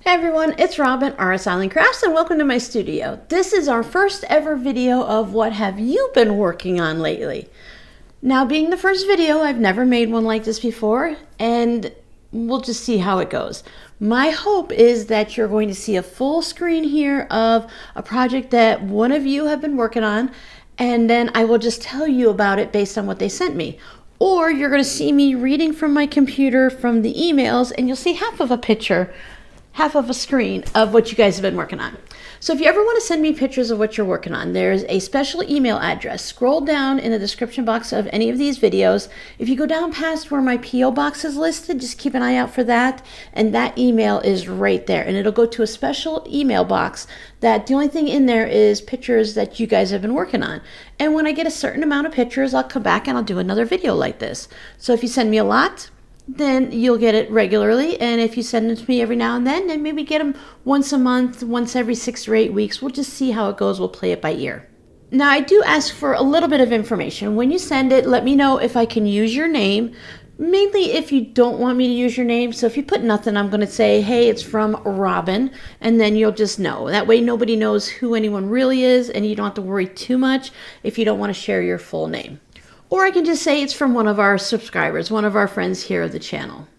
Hey everyone, it's Robin, RS Island Crafts, and welcome to my studio. This is our first ever video of what have you been working on lately. Now, being the first video, I've never made one like this before, and we'll just see how it goes. My hope is that you're going to see a full screen here of a project that one of you have been working on, and then I will just tell you about it based on what they sent me. Or you're going to see me reading from my computer from the emails, and you'll see half of a picture, half of a screen of what you guys have been working on. So if you ever want to send me pictures of what you're working on, there's a special email address. Scroll down in the description box of any of these videos. If you go down past where my P.O. box is listed, just keep an eye out for that. And that email is right there. And it'll go to a special email box that the only thing in there is pictures that you guys have been working on. And when I get a certain amount of pictures, I'll come back and I'll do another video like this. So if you send me a lot, then you'll get it regularly. And if you send them to me every now and then maybe get them once a month, once every 6 or 8 weeks. We'll just see how it goes. We'll play it by ear. Now, I do ask for a little bit of information. When you send it, let me know if I can use your name, mainly if you don't want me to use your name. So if you put nothing, I'm going to say, hey, it's from Robin, and then you'll just know. That way nobody knows who anyone really is, and you don't have to worry too much if you don't want to share your full name. Or I can just say it's from one of our subscribers, one of our friends here of the channel.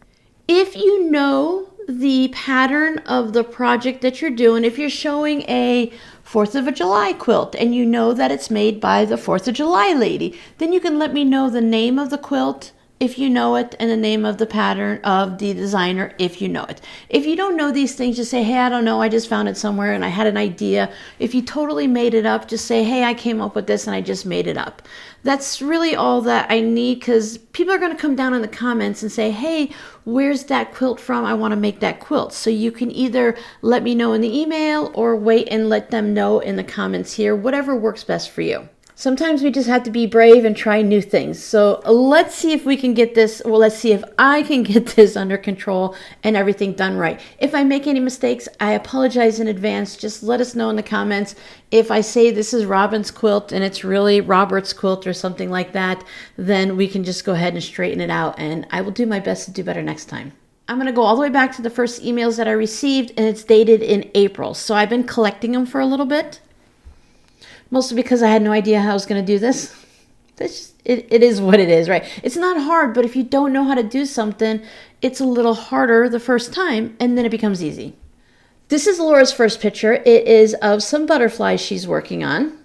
If you know the pattern of the project that you're doing, if you're showing a 4th of July quilt and you know that it's made by the 4th of July lady, then you can let me know the name of the quilt if you know it, and the name of the pattern of the designer if you know it. If you don't know these things, just say, hey, I don't know, I just found it somewhere and I had an idea. If you totally made it up, just say, hey, I came up with this and I just made it up. That's really all that I need, because people are going to come down in the comments and say, hey, where's that quilt from? I want to make that quilt. So you can either let me know in the email or wait and let them know in the comments here, whatever works best for you. Sometimes we just have to be brave and try new things. So let's see if we can get this, well, let's see if I can get this under control and everything done right. If I make any mistakes, I apologize in advance. Just let us know in the comments. If I say this is Robin's quilt and it's really Robert's quilt or something like that, then we can just go ahead and straighten it out, and I will do my best to do better next time. I'm going to go all the way back to the first emails that I received, and it's dated in April. So I've been collecting them for a little bit. Mostly because I had no idea how I was going to do this. It is what it is, right? It's not hard, but if you don't know how to do something, it's a little harder the first time, and then it becomes easy. This is Laura's first picture. It is of some butterflies she's working on.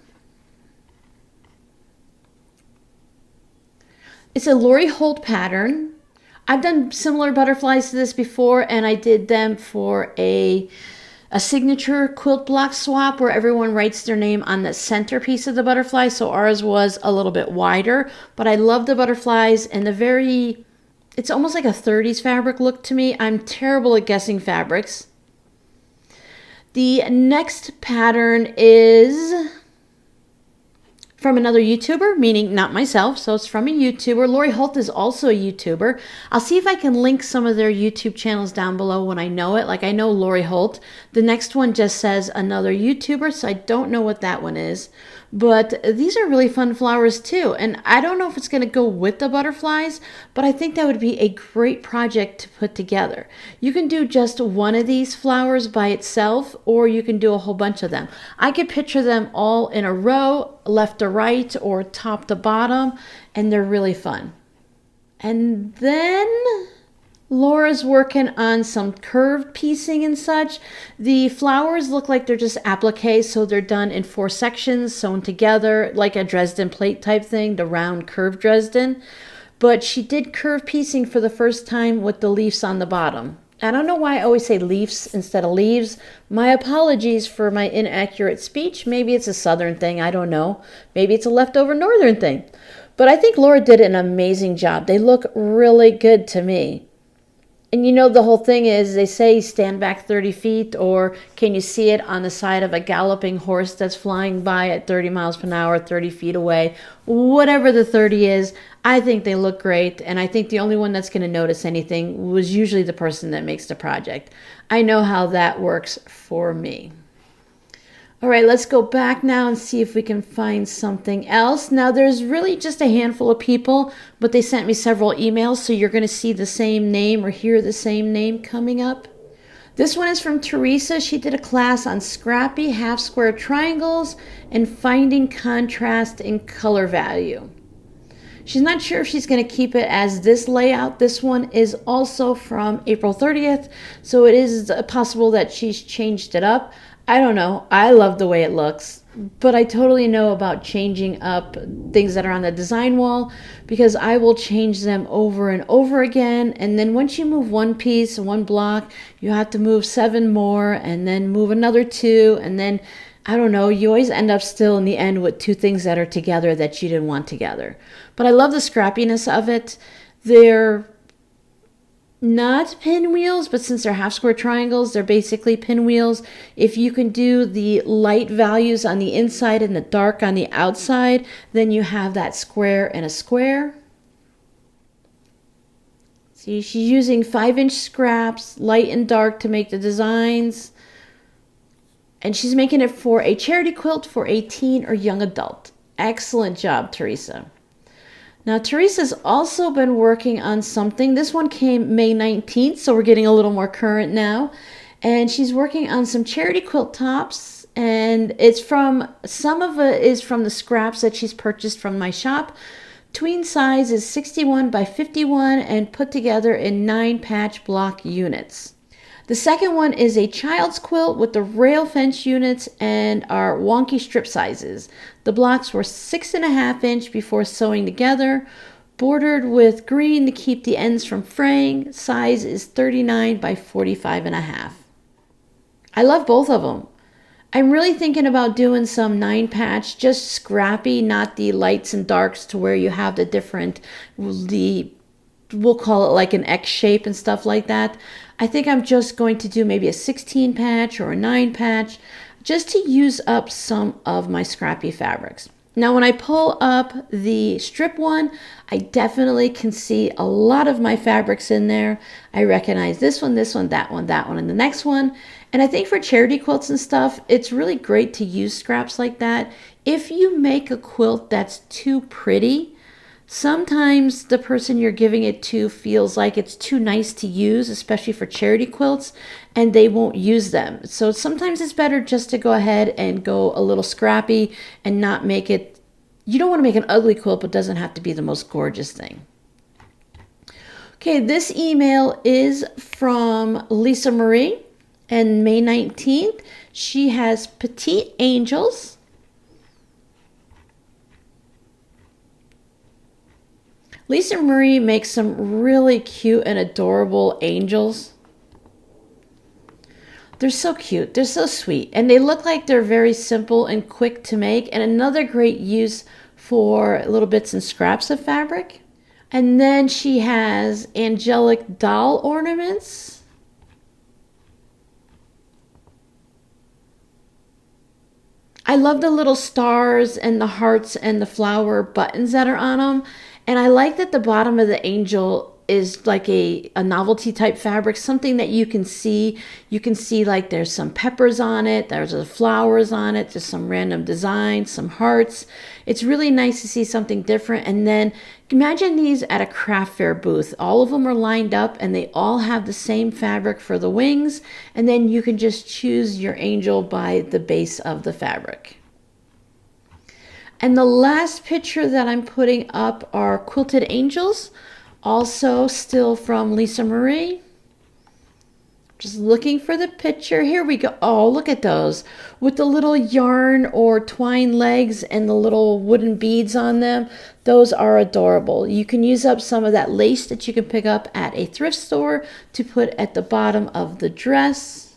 It's a Lori Holt pattern. I've done similar butterflies to this before, and I did them for a signature quilt block swap where everyone writes their name on the centerpiece of the butterfly. So ours was a little bit wider, but I love the butterflies and it's almost like a 30s fabric look to me. I'm terrible at guessing fabrics. The next pattern is from another YouTuber, meaning not myself, so it's from a YouTuber. Lori Holt is also a YouTuber. I'll see if I can link some of their YouTube channels down below when I know it. Like, I know Lori Holt. The next one just says another YouTuber, so I don't know what that one is. But these are really fun flowers too. And I don't know if it's going to go with the butterflies, but I think that would be a great project to put together. You can do just one of these flowers by itself, or you can do a whole bunch of them. I could picture them all in a row, left to right or top to bottom, and they're really fun. And then Laura's working on some curved piecing and such. The flowers look like they're just applique, so they're done in 4 sections, sewn together, like a Dresden plate type thing, the round curved Dresden. But she did curved piecing for the first time with the leaves on the bottom. I don't know why I always say leaves instead of leaves. My apologies for my inaccurate speech. Maybe it's a southern thing, I don't know. Maybe it's a leftover northern thing. But I think Laura did an amazing job. They look really good to me. And you know, the whole thing is, they say stand back 30 feet, or can you see it on the side of a galloping horse that's flying by at 30 miles per hour, 30 feet away? Whatever the 30 is, I think they look great. And I think the only one that's going to notice anything was usually the person that makes the project. I know how that works for me. All right, let's go back now and see if we can find something else. Now, there's really just a handful of people, but they sent me several emails, so you're going to see the same name or hear the same name coming up. This one is from Teresa. She did a class on scrappy half square triangles and finding contrast in color value. She's not sure if she's going to keep it as this layout. This one is also from April 30th, so it is possible that she's changed it up. I don't know. I love the way it looks, but I totally know about changing up things that are on the design wall because I will change them over and over again. And then once you move one piece, one block, you have to move 7 more and then move another 2. And then, I don't know, you always end up still in the end with 2 things that are together that you didn't want together. But I love the scrappiness of it. They're not pinwheels, but since they're half square triangles, they're basically pinwheels. If you can do the light values on the inside and the dark on the outside, then you have that square and a square. See, she's using 5-inch scraps, light and dark, to make the designs. And she's making it for a charity quilt for a teen or young adult. Excellent job, Teresa. Now, Teresa's also been working on something. This one came May 19th, so we're getting a little more current now. And she's working on some charity quilt tops. And some of it is from the scraps that she's purchased from my shop. Tween size is 61 by 51 and put together in 9 patch block units. The second one is a child's quilt with the rail fence units and our wonky strip sizes. The blocks were 6.5 inch before sewing together, bordered with green to keep the ends from fraying. Size is 39 by 45.5. I love both of them. I'm really thinking about doing some 9 patch, just scrappy, not the lights and darks to where you have the different, we'll call it like an X shape and stuff like that. I think I'm just going to do maybe a 16 patch or a 9 patch just to use up some of my scrappy fabrics. Now, when I pull up the strip one, I definitely can see a lot of my fabrics in there. I recognize this one, that one, and the next one. And I think for charity quilts and stuff, it's really great to use scraps like that. If you make a quilt that's too pretty, sometimes the person you're giving it to feels like it's too nice to use, especially for charity quilts, and they won't use them. So sometimes it's better just to go ahead and go a little scrappy and not make it, you don't want to make an ugly quilt, but it doesn't have to be the most gorgeous thing. Okay, this email is from Lisa Marie, and May 19th, she has Petite Angels. Lisa Marie makes some really cute and adorable angels. They're so cute. They're so sweet. And they look like they're very simple and quick to make. And another great use for little bits and scraps of fabric. And then she has angelic doll ornaments. I love the little stars and the hearts and the flower buttons that are on them. And I like that the bottom of the angel is like a novelty type fabric, something that you can see. You can see like there's some peppers on it, there's the flowers on it, there's some random designs, some hearts. It's really nice to see something different. And then imagine these at a craft fair booth. All of them are lined up and they all have the same fabric for the wings. And then you can just choose your angel by the base of the fabric. And the last picture that I'm putting up are quilted angels, also still from Lisa Marie. Just looking for the picture. Here we go. Oh, look at those with the little yarn or twine legs and the little wooden beads on them. Those are adorable. You can use up some of that lace that you can pick up at a thrift store to put at the bottom of the dress.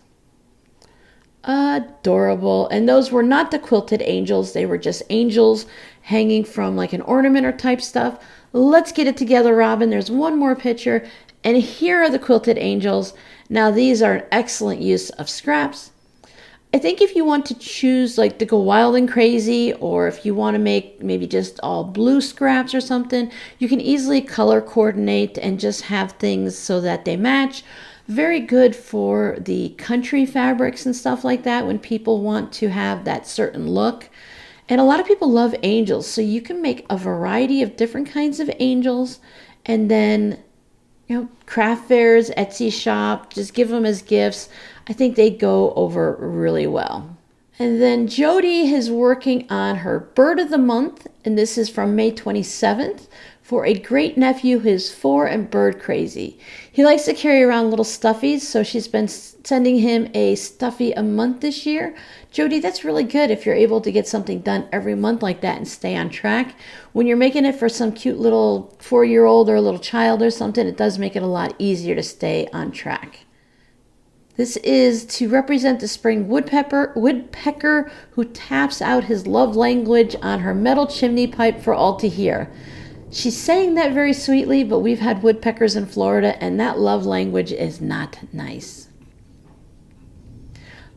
Adorable. And those were not the quilted angels. They were just angels hanging from like an ornament or type stuff. Let's get it together, Robin. There's one more picture. And here are the quilted angels. Now these are an excellent use of scraps. I think if you want to choose like to go wild and crazy, or if you want to make maybe just all blue scraps or something, you can easily color coordinate and just have things so that they match. Very good for the country fabrics and stuff like that when people want to have that certain look. And a lot of people love angels, so you can make a variety of different kinds of angels and then craft fairs, Etsy shop, just give them as gifts. I think they go over really well. And then Jody is working on her Bird of the Month, and this is from May 27th for a great nephew who is 4 and bird crazy. He likes to carry around little stuffies, so she's been sending him a stuffy a month this year. Jody, that's really good if you're able to get something done every month like that and stay on track. When you're making it for some cute little 4-year-old or a little child or something, it does make it a lot easier to stay on track. This is to represent the spring woodpecker who taps out his love language on her metal chimney pipe for all to hear. She's saying that very sweetly, but we've had woodpeckers in Florida, and that love language is not nice.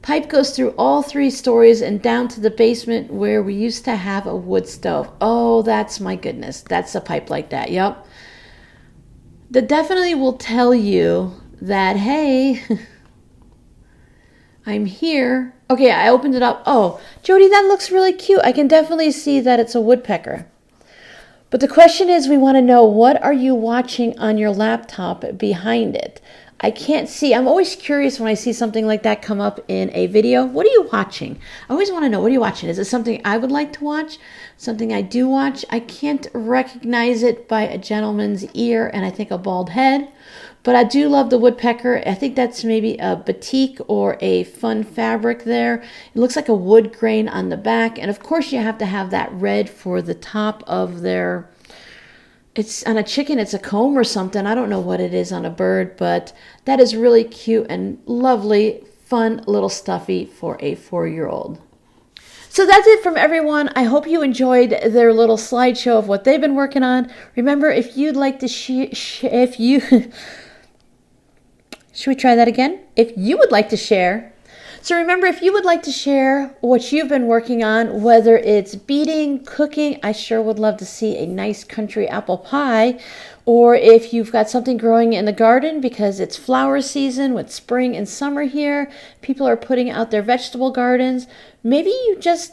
Pipe goes through all 3 stories and down to the basement where we used to have a wood stove. Oh, that's my goodness. That's a pipe like that. Yep. That definitely will tell you that, hey, I'm here. Okay, I opened it up. Oh, Jody, that looks really cute. I can definitely see that it's a woodpecker. But the question is, we want to know, what are you watching on your laptop behind it? I can't see. I'm always curious when I see something like that come up in a video. What are you watching? I always want to know, what are you watching? Is it something I would like to watch? Something I do watch? I can't recognize it by a gentleman's ear and I think a bald head. But I do love the woodpecker. I think that's maybe a batik or a fun fabric there. It looks like a wood grain on the back. And of course you have to have that red for the top of their, it's on a chicken, it's a comb or something. I don't know what it is on a bird, but that is really cute and lovely, fun little stuffy for a 4-year-old. So that's it from everyone. I hope you enjoyed their little slideshow of what they've been working on. Remember, if you'd like to should we try that again? If you would like to share. So remember, if you would like to share what you've been working on, whether it's beading, cooking, I sure would love to see a nice country apple pie. Or if you've got something growing in the garden because it's flower season with spring and summer here, people are putting out their vegetable gardens. Maybe you just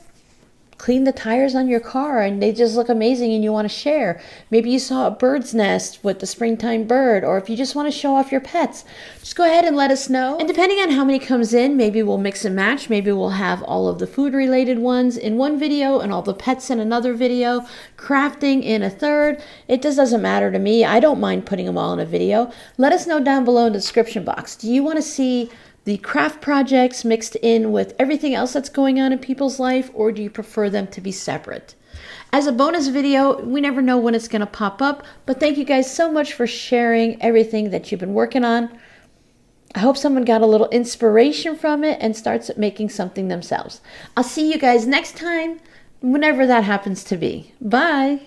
clean the tires on your car and they just look amazing and you want to share. Maybe you saw a bird's nest with the springtime bird, or if you just want to show off your pets, just go ahead and let us know. And depending on how many comes in, maybe we'll mix and match. Maybe we'll have all of the food related ones in one video and all the pets in another video, crafting in a third. It just doesn't matter to me. I don't mind putting them all in a video. Let us know down below in the description box. Do you want to see the craft projects mixed in with everything else that's going on in people's life, or do you prefer them to be separate? As a bonus video, we never know when it's going to pop up, but thank you guys so much for sharing everything that you've been working on. I hope someone got a little inspiration from it and starts making something themselves. I'll see you guys next time, whenever that happens to be. Bye!